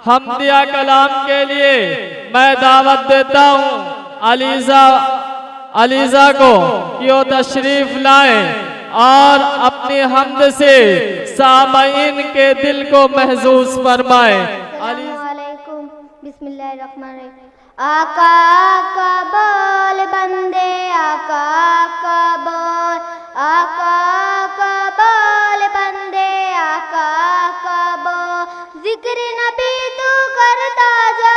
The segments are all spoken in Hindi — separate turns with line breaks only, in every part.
हमदिया कलाम के लिए मैं दावत देता हूँ अलीजा को कि वो तशरीफ लाए और अपनी हमद से सामईन के दिल को महसूस फरमाए।
अस्सलामुअलैकुम, बिस्मिल्लाहिर्रहमानिर्रहीम। आका आका बोल बंदे, आका आका बोल, आका आका बोल बंदे, आका आका बोल। जिक्र नबी तू करता जा,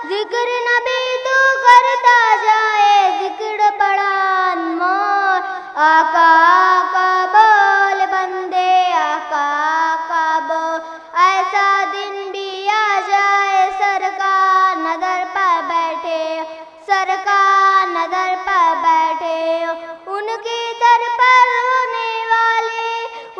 जिक्र नबी तू करता जा, ए जिक्र बड़ा अनमोल। आका आका बोल बंदे, आका आका बोल। ऐसा दिन भी आ जाए सरकार नजर पर बैठे, सरकार नजर पर बैठे, उनके दर पर रोने वाले,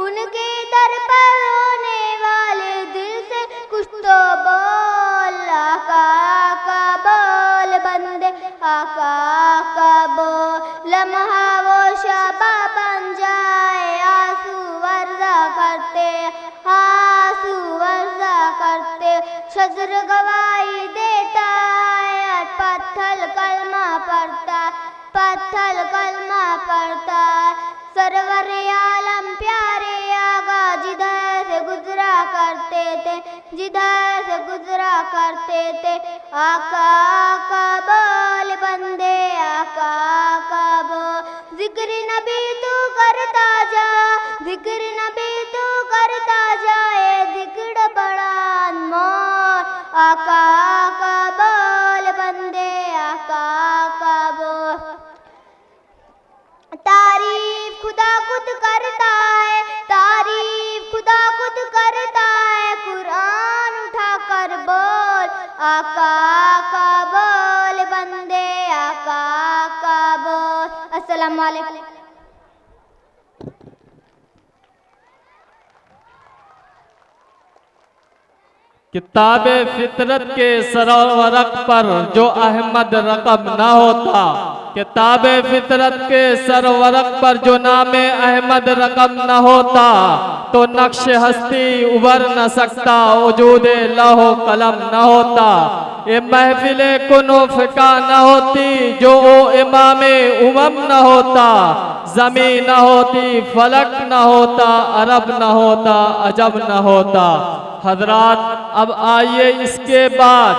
उनके दर पर रोने वाले दिल से कुछ तो बोल। आका आका बोल बंदे, आका आका बोल। लम्हा वो शबा बन जाए, आंसू वर्जा करते, आंसू वर्जा करते, शजर गवाही देता है, पत्थर कलमा पढ़ता, पत्थर कलमा पढ़ता। सरवर आलम प्यारे आगा जिधर से गुजरा करते थे, जिधर से गुजरा करते थे। आका आका बोल बंदे, आका आका बोल। जिक्र नबी तू करता जा, जिक्र नबी तू करता जा, ए जिक्र बड़ा अनमोल। आका आका बोल बंदे, आका आका बोल। तारीफ खुदा खुद करता है, तारीफ खुदा खुद करता है, कुरान उठा कर बोल। आका आका बोल बंदे, आका आका बोल। अस्सलामु अलैकुम।
किताब फितरत के सरवरक पर जो अहमद रकम न होता, किताब फितरत के सरवरक पर जो नाम अहमद रकम न होता, तो नक्श हस्ती उभर न सकता, वजूद लौह कलम न होता। ये महफिल कुनो फिका न होती जो इमाम उमम न होता। ज़मीन न होती, फलक न होता, अरब न होता, अजब न होता। हजरात, अब आइए इसके बाद